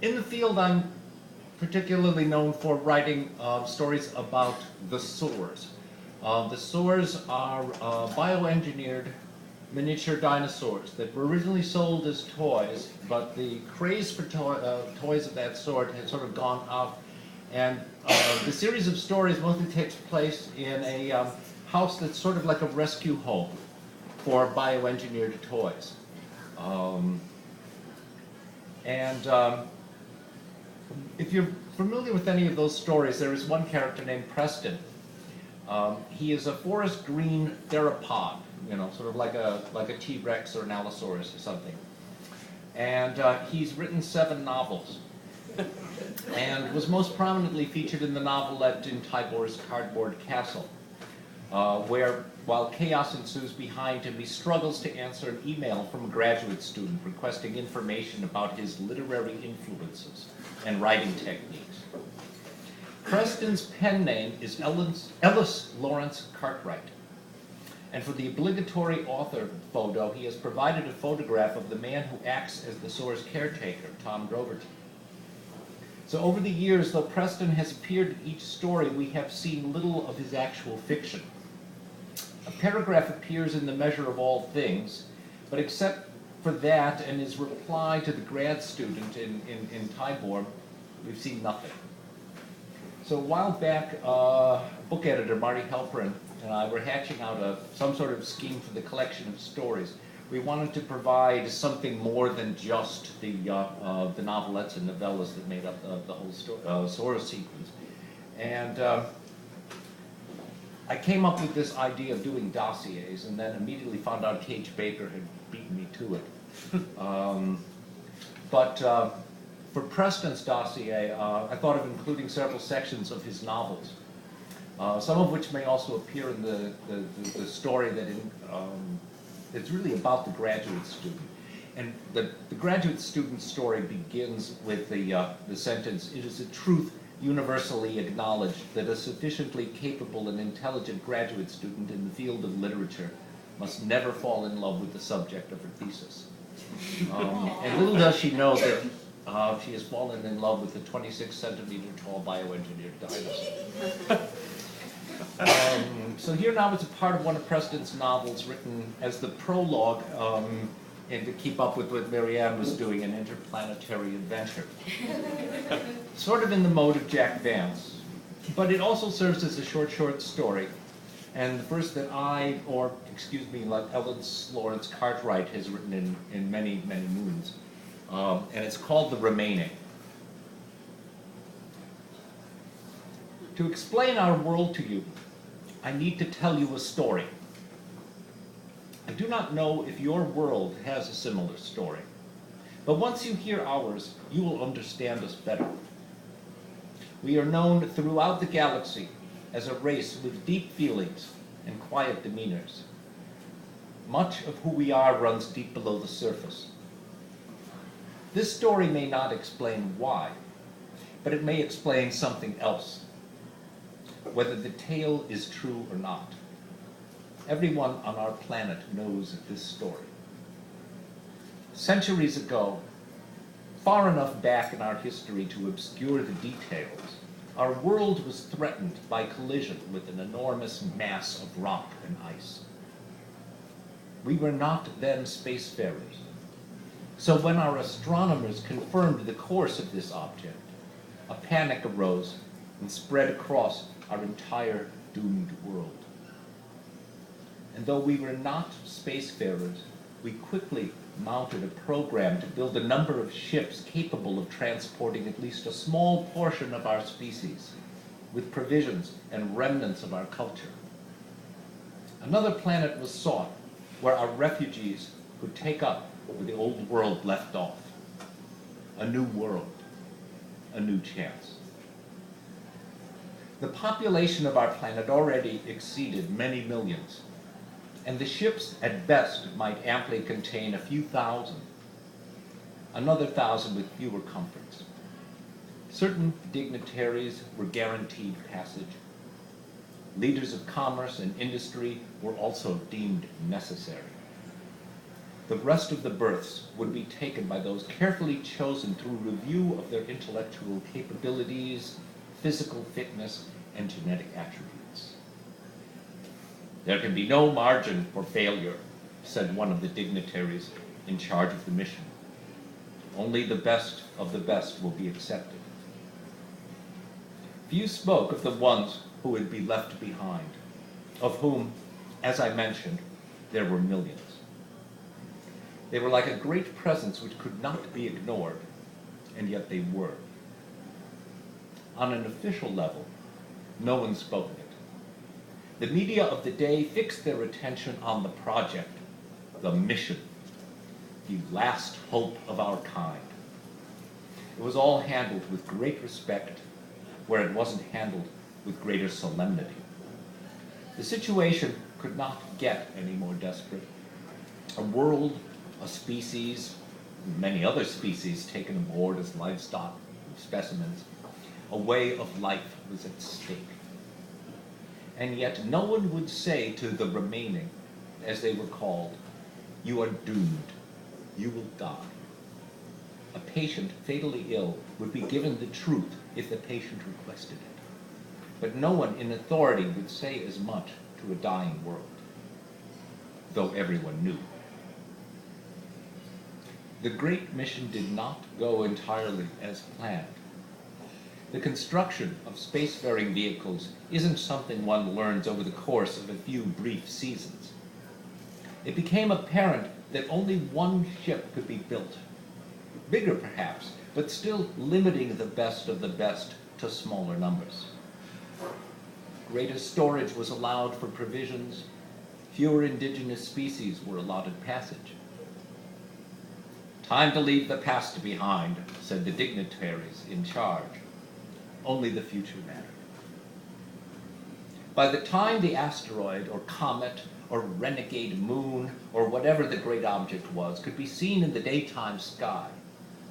In the field, I'm particularly known for writing stories about the Soars. The Soars are bioengineered miniature dinosaurs that were originally sold as toys, but the craze for toys of that sort has sort of gone up. And the series of stories mostly takes place in a house that's sort of like a rescue home for bioengineered toys. If you're familiar with any of those stories, there is one character named Preston. He is a forest green theropod, sort of like a T-Rex or an Allosaurus or something. And he's written 7 novels, and was most prominently featured in the novelette in Tybor's Cardboard Castle, where, while chaos ensues behind him, he struggles to answer an email from a graduate student requesting information about his literary influences and writing techniques. Preston's pen name is Ellis Lawrence Cartwright, and for the obligatory author photo, he has provided a photograph of the man who acts as the Soar's caretaker, Tom Groverton. So over the years, though Preston has appeared in each story, we have seen little of his actual fiction. A paragraph appears in The Measure of All Things, but except for that and his reply to the grad student in Tybor, we've seen nothing. So a while back, book editor Marty Halperin and I were hatching out some sort of scheme for the collection of stories. We wanted to provide something more than just the novelettes and novellas that made up the whole Soros sequence. And I came up with this idea of doing dossiers, and then immediately found out K.H. Baker had beaten me to it. For Preston's dossier, I thought of including several sections of his novels, some of which may also appear in the story that it's really about the graduate student. And the graduate student story begins with the sentence, "It is a truth universally acknowledged that a sufficiently capable and intelligent graduate student in the field of literature must never fall in love with the subject of her thesis." And little does she know that she has fallen in love with the 26-centimeter tall bioengineered dinosaur. So here now is a part of one of Preston's novels written as the prologue, and to keep up with what Marianne was doing, an interplanetary adventure. Sort of in the mode of Jack Vance, but it also serves as a short story, and the first that like Ellis Lawrence Cartwright has written in many, many moons. And it's called The Remaining. To explain our world to you, I need to tell you a story. I do not know if your world has a similar story, but once you hear ours, you will understand us better. We are known throughout the galaxy as a race with deep feelings and quiet demeanors. Much of who we are runs deep below the surface. This story may not explain why, but it may explain something else, whether the tale is true or not. Everyone on our planet knows this story. Centuries ago, far enough back in our history to obscure the details, our world was threatened by collision with an enormous mass of rock and ice. We were not then spacefarers. So when our astronomers confirmed the course of this object, a panic arose and spread across our entire doomed world. And though we were not spacefarers, we quickly mounted a program to build a number of ships capable of transporting at least a small portion of our species, with provisions and remnants of our culture. Another planet was sought, where our refugees could take up where the old world left off. A new world, a new chance. The population of our planet already exceeded many millions, and the ships at best might amply contain a few thousand, another 1,000 with fewer comforts. Certain dignitaries were guaranteed passage. Leaders of commerce and industry were also deemed necessary. The rest of the berths would be taken by those carefully chosen through review of their intellectual capabilities, physical fitness, and genetic attributes. There can be no margin for failure, said one of the dignitaries in charge of the mission. Only the best of the best will be accepted. Few spoke of the ones who would be left behind, of whom, as I mentioned, there were millions. They were like a great presence which could not be ignored, and yet they were. On an official level, no one spoke of it. The media of the day fixed their attention on the project, the mission, the last hope of our kind. It was all handled with great respect, where it wasn't handled with greater solemnity. The situation could not get any more desperate. A world, a species, many other species taken aboard as livestock specimens, a way of life was at stake. And yet no one would say to the remaining, as they were called, "You are doomed. You will die." A patient fatally ill would be given the truth if the patient requested it. But no one in authority would say as much to a dying world, though everyone knew. The great mission did not go entirely as planned. The construction of spacefaring vehicles isn't something one learns over the course of a few brief seasons. It became apparent that only one ship could be built. Bigger perhaps, but still limiting the best of the best to smaller numbers. Greater storage was allowed for provisions. Fewer indigenous species were allotted passage. "Time to leave the past behind," said the dignitaries in charge. Only the future mattered. By the time the asteroid or comet or renegade moon or whatever the great object was could be seen in the daytime sky,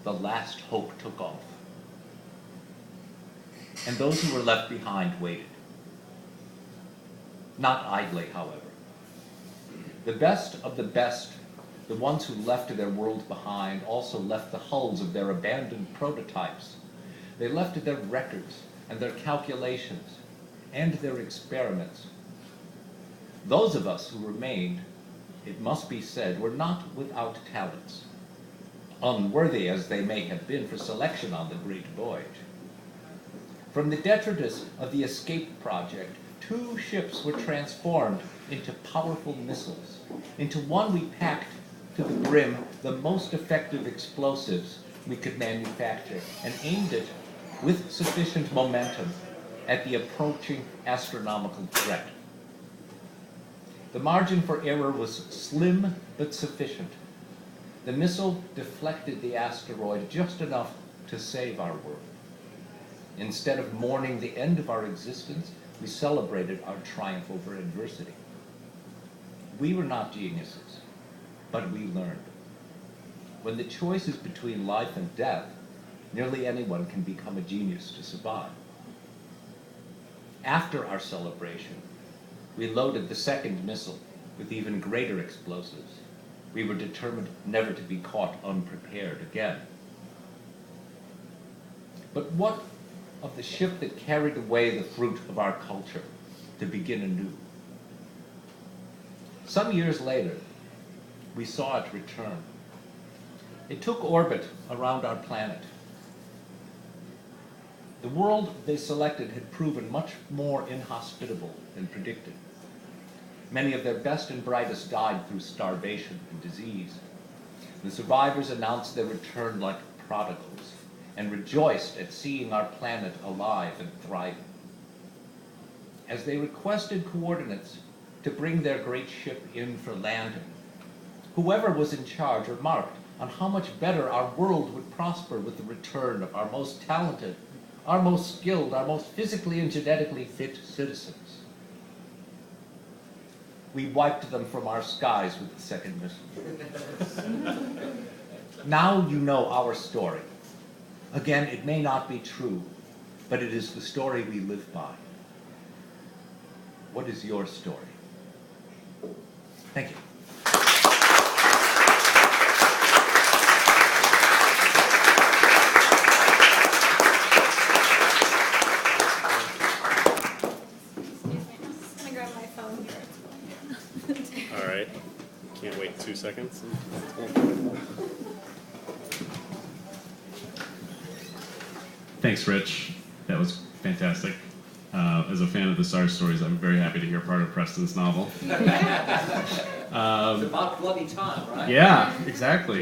the last hope took off. And those who were left behind waited. Not idly, however. The best of the best, the ones who left their world behind, also left the hulls of their abandoned prototypes. They left their records and their calculations and their experiments. Those of us who remained, it must be said, were not without talents, unworthy as they may have been for selection on the great voyage. From the detritus of the escape project, 2 ships were transformed into powerful missiles. Into one we packed to the brim the most effective explosives we could manufacture and aimed it with sufficient momentum at the approaching astronomical threat. The margin for error was slim but sufficient. The missile deflected the asteroid just enough to save our world. Instead of mourning the end of our existence, we celebrated our triumph over adversity. We were not geniuses, but we learned. When the choice is between life and death, nearly anyone can become a genius to survive. After our celebration, we loaded the second missile with even greater explosives. We were determined never to be caught unprepared again. But what of the ship that carried away the fruit of our culture to begin anew? Some years later, we saw it return. It took orbit around our planet. The world they selected had proven much more inhospitable than predicted. Many of their best and brightest died through starvation and disease. The survivors announced their return like prodigals and rejoiced at seeing our planet alive and thriving. As they requested coordinates to bring their great ship in for landing, whoever was in charge remarked on how much better our world would prosper with the return of our most talented, our most skilled, our most physically and genetically fit citizens. We wiped them from our skies with the second missile. Now you know our story. Again, it may not be true, but it is the story we live by. What is your story? Thank you. phone here. It's going. All right. Can't wait 2 seconds. Thanks, Rich. That was fantastic. As a fan of the SARS stories, I'm very happy to hear part of Preston's novel. It's about bloody time, right? Yeah, exactly.